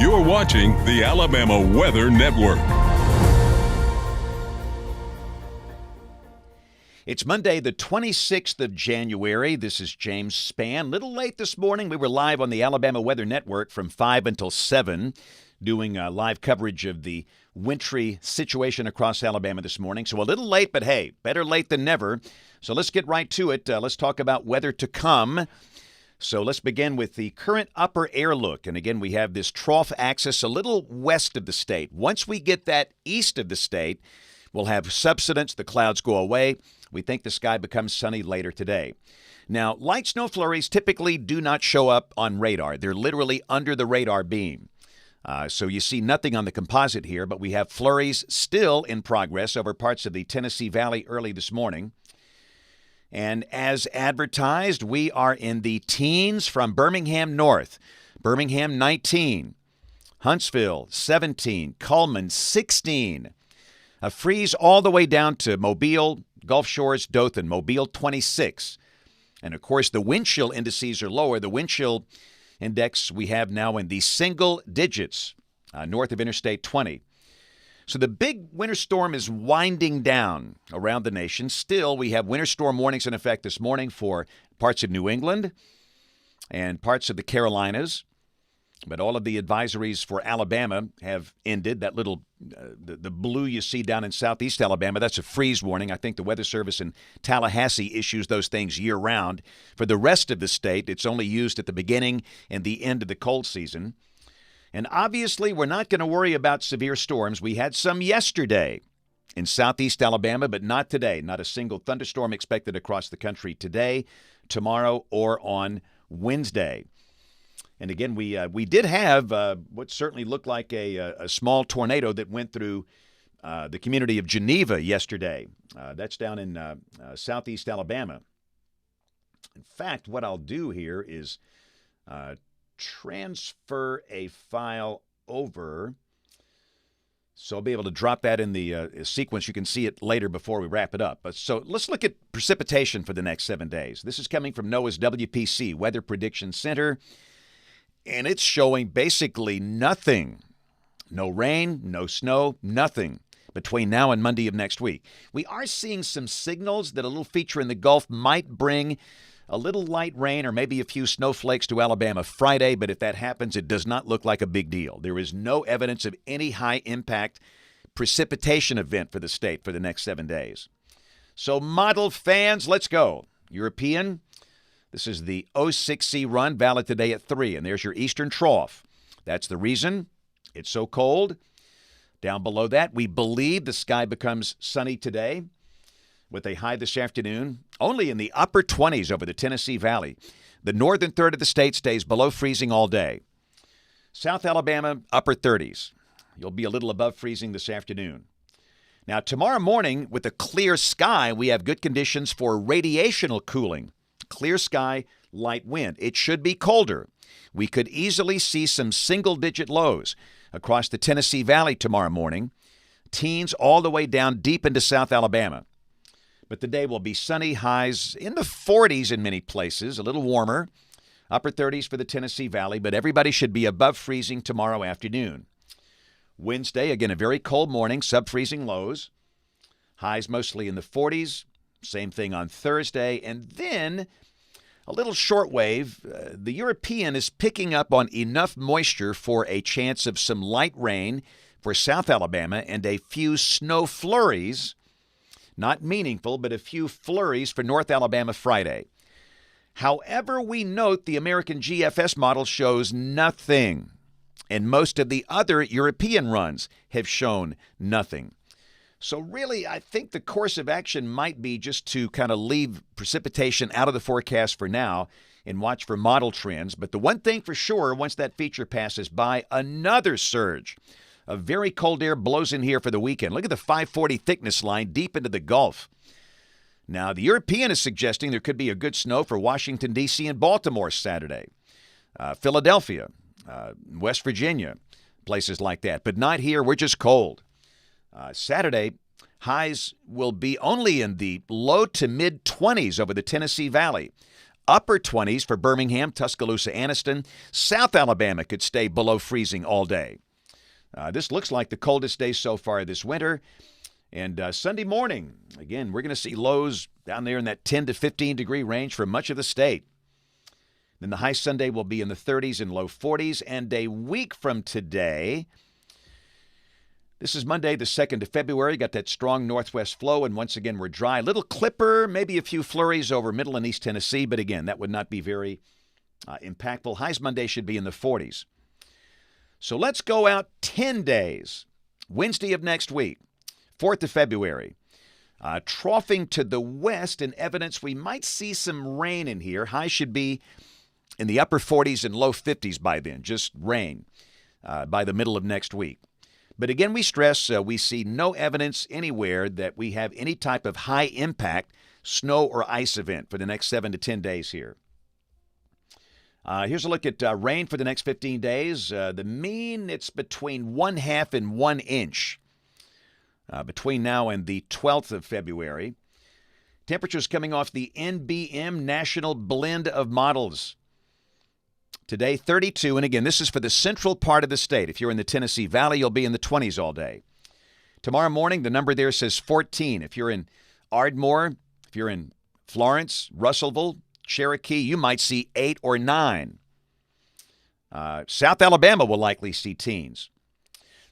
You're watching the Alabama Weather Network. It's Monday, the 26th of January. This is James Spann. Little late this morning. We were live on the Alabama Weather Network from 5 until 7, doing live coverage of the wintry situation across Alabama this morning. So a little late, but hey, better late than never. So let's get right to it. Let's talk about weather to come. So let's begin with the current upper air look. And again, we have this trough axis a little west of the state. Once we get that east of the state, we'll have subsidence. The clouds go away. We think the sky becomes sunny later today. Now, light snow flurries typically do not show up on radar. They're literally under the radar beam. So you see nothing on the composite here, but we have flurries still in progress over parts of the Tennessee Valley early this morning. And as advertised, we are in the teens from Birmingham north. Birmingham 19, Huntsville 17, Cullman 16. A freeze all the way down to Mobile, Gulf Shores, Dothan, Mobile 26. And of course, the wind chill indices are lower. The wind chill index we have now in the single digits north of Interstate 20. So the big winter storm is winding down around the nation. Still, we have winter storm warnings in effect this morning for parts of New England and parts of the Carolinas. But all of the advisories for Alabama have ended. That little, the blue you see down in southeast Alabama, that's a freeze warning. I think the Weather Service in Tallahassee issues those things year-round. For the rest of the state, it's only used at the beginning and the end of the cold season. And obviously, we're not going to worry about severe storms. We had some yesterday in southeast Alabama, but not today. Not a single thunderstorm expected across the country today, tomorrow, or on Wednesday. And again, we did have what certainly looked like a small tornado that went through the community of Geneva yesterday. That's down in southeast Alabama. In fact, what I'll do here is transfer a file over, so I'll be able to drop that in the sequence. You can see it later before we wrap it up. But so let's look at precipitation for the next 7 days. This is coming from NOAA's WPC, Weather Prediction Center, and it's showing basically nothing. No rain, no snow, nothing between now and Monday of next week. We are seeing some signals that a little feature in the Gulf might bring a little light rain or maybe a few snowflakes to Alabama Friday, but if that happens, it does not look like a big deal. There is no evidence of any high-impact precipitation event for the state for the next 7 days. So model fans, let's go. European, this is the 06C run, valid today at 3, and there's your eastern trough. That's the reason it's so cold. Down below that, we believe the sky becomes sunny today, with a high this afternoon, only in the upper 20s over the Tennessee Valley. The northern third of the state stays below freezing all day. South Alabama, upper 30s. You'll be a little above freezing this afternoon. Now, tomorrow morning, with a clear sky, we have good conditions for radiational cooling. Clear sky, light wind. It should be colder. We could easily see some single-digit lows across the Tennessee Valley tomorrow morning. Teens all the way down deep into South Alabama. But the day will be sunny, highs in the 40s in many places, a little warmer, upper 30s for the Tennessee Valley, but everybody should be above freezing tomorrow afternoon. Wednesday, again, a very cold morning, sub-freezing lows, highs mostly in the 40s, same thing on Thursday, and then a little shortwave. The European is picking up on enough moisture for a chance of some light rain for South Alabama and a few snow flurries. Not meaningful, but a few flurries for North Alabama Friday. However, we note the American GFS model shows nothing, and most of the other European runs have shown nothing. So really, I think the course of action might be just to kind of leave precipitation out of the forecast for now and watch for model trends. But the one thing for sure, once that feature passes by, another surge of very cold air blows in here for the weekend. Look at the 540 thickness line deep into the Gulf. Now, the European is suggesting there could be a good snow for Washington, D.C. and Baltimore Saturday. Philadelphia, West Virginia, places like that. But not here. We're just cold. Saturday, highs will be only in the low to mid-20s over the Tennessee Valley. Upper 20s for Birmingham, Tuscaloosa, Anniston. South Alabama could stay below freezing all day. This looks like the coldest day so far this winter. And Sunday morning, again, we're going to see lows down there in that 10 to 15 degree range for much of the state. Then the high Sunday will be in the 30s and low 40s. And a week from today, this is Monday, the 2nd of February. Got that strong northwest flow, and once again, we're dry. Little clipper, maybe a few flurries over middle and east Tennessee, but again, that would not be very impactful. Highs Monday should be in the 40s. So let's go out 10 days. Wednesday of next week, 4th of February. Troughing to the west and evidence we might see some rain in here. Highs should be in the upper 40s and low 50s by then, just rain by the middle of next week. But again, we stress we see no evidence anywhere that we have any type of high-impact snow or ice event for the next 7 to 10 days here. Here's a look at rain for the next 15 days. The mean, it's between 1/2 and 1 inch between now and the 12th of February. Temperatures coming off the NBM National Blend of Models. Today, 32, and again, this is for the central part of the state. If you're in the Tennessee Valley, you'll be in the 20s all day. Tomorrow morning, the number there says 14. If you're in Ardmore, if you're in Florence, Russellville, Cherokee, you might see 8 or 9. South Alabama will likely see teens.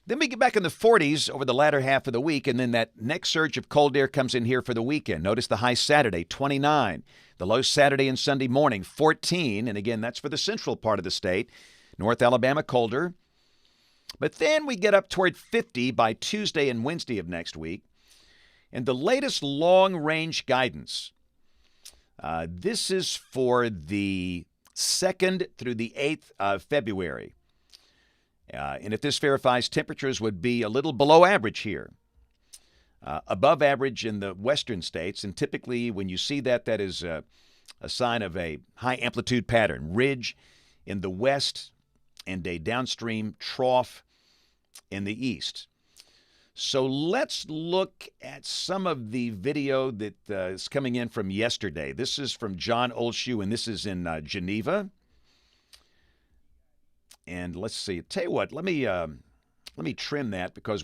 Then we get back in the 40s over the latter half of the week, and then that next surge of cold air comes in here for the weekend. Notice the high Saturday, 29. The low Saturday and Sunday morning, 14. And again, that's for the central part of the state. North Alabama, colder. But then we get up toward 50 by Tuesday and Wednesday of next week. And the latest long-range guidance, this is for the 2nd through the 8th of February. And if this verifies, temperatures would be a little below average here. Above average in the western states, and typically when you see that, that is a sign of a high amplitude pattern. Ridge in the west and a downstream trough in the east. So let's look at some of the video that is coming in from yesterday. This is from John Olshoe, and this is in Geneva. And let's see. Tell you what, let me trim that because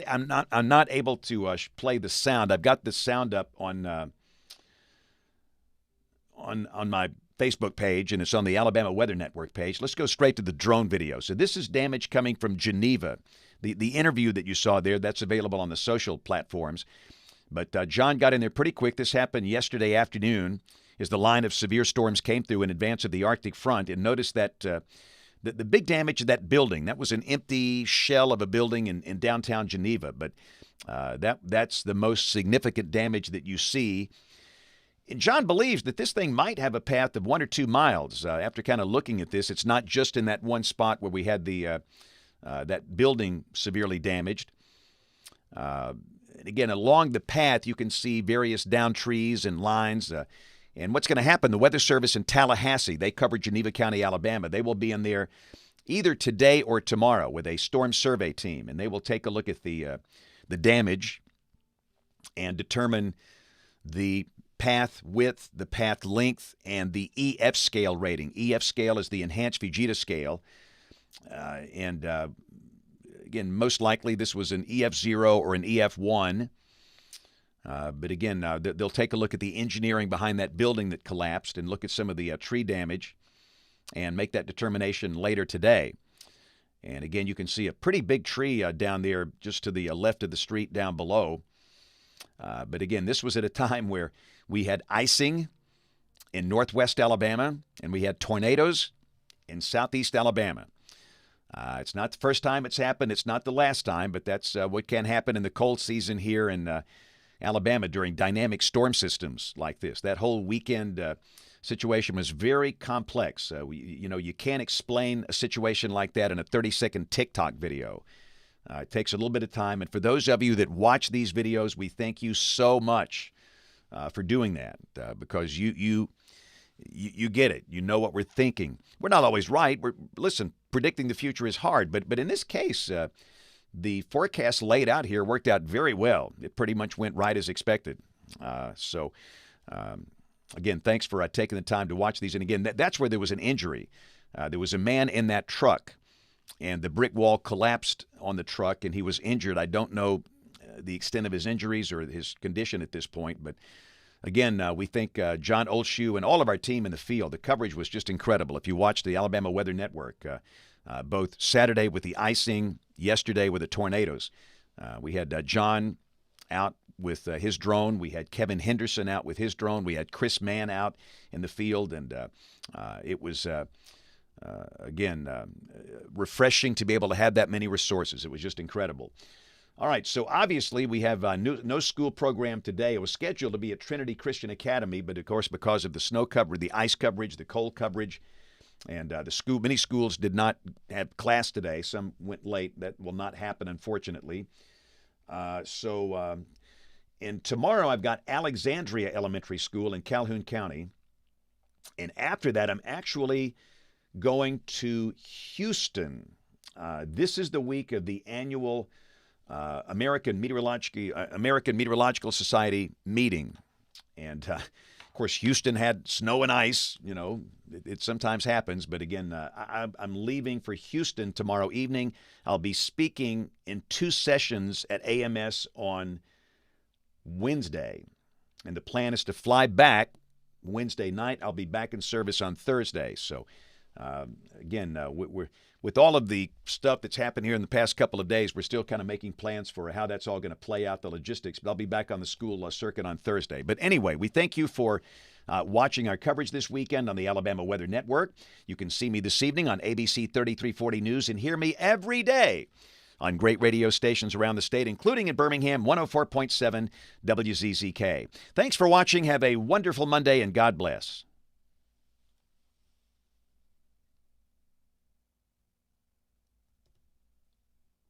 I'm not able to play the sound. I've got the sound up on my Facebook page, and it's on the Alabama Weather Network page. Let's go straight to the drone video. So this is damage coming from Geneva. The interview that you saw there, that's available on the social platforms. But John got in there pretty quick. This happened yesterday afternoon as the line of severe storms came through in advance of the Arctic front. And notice that the big damage of that building, that was an empty shell of a building in downtown Geneva. But that's the most significant damage that you see. And John believes that this thing might have a path of 1 or 2 miles. After kind of looking at this, it's not just in that one spot where we had that building severely damaged. And again, along the path, you can see various down trees and lines. And what's going to happen, the Weather Service in Tallahassee, they cover Geneva County, Alabama. They will be in there either today or tomorrow with a storm survey team, and they will take a look at the damage and determine the path width, the path length, and the EF scale rating. EF scale is the Enhanced Fujita scale. Again, most likely this was an EF0 or an EF1. But again, they'll take a look at the engineering behind that building that collapsed and look at some of the tree damage and make that determination later today. And again, you can see a pretty big tree down there just to the left of the street down below. But again, this was at a time where we had icing in northwest Alabama and we had tornadoes in southeast Alabama. It's not the first time it's happened. It's not the last time, but that's what can happen in the cold season here in Alabama during dynamic storm systems like this. That whole weekend situation was very complex. You can't explain a situation like that in a 30-second TikTok video. It takes a little bit of time. And for those of you that watch these videos, we thank you so much for doing that because you get it. You know what we're thinking. We're not always right. Listen, predicting the future is hard. But in this case, the forecast laid out here worked out very well. It pretty much went right as expected. again, thanks for taking the time to watch these. And again, that's where there was an injury. There was a man in that truck, and the brick wall collapsed on the truck, and he was injured. I don't know the extent of his injuries or his condition at this point, but again, we thank John Olshew and all of our team in the field. The coverage was just incredible. If you watched the Alabama Weather Network, both Saturday with the icing, yesterday with the tornadoes, we had John out with his drone. We had Kevin Henderson out with his drone. We had Chris Mann out in the field, and it was, again, refreshing to be able to have that many resources. It was just incredible. All right, so obviously we have no school program today. It was scheduled to be at Trinity Christian Academy, but of course because of the snow coverage, the ice coverage, the cold coverage, and many schools did not have class today. Some went late. That will not happen, unfortunately. And tomorrow I've got Alexandria Elementary School in Calhoun County, and after that I'm actually going to Houston. This is the week of the annual American Meteorological Society meeting. And, of course, Houston had snow and ice. You know, it sometimes happens. But, again, I'm leaving for Houston tomorrow evening. I'll be speaking in 2 sessions at AMS on Wednesday. And the plan is to fly back Wednesday night. I'll be back in service on Thursday. So, again, we're with all of the stuff that's happened here in the past couple of days, we're still kind of making plans for how that's all going to play out, the logistics. But I'll be back on the school circuit on Thursday. But anyway, we thank you for watching our coverage this weekend on the Alabama Weather Network. You can see me this evening on ABC 3340 News and hear me every day on great radio stations around the state, including in Birmingham, 104.7 WZZK. Thanks for watching. Have a wonderful Monday, and God bless.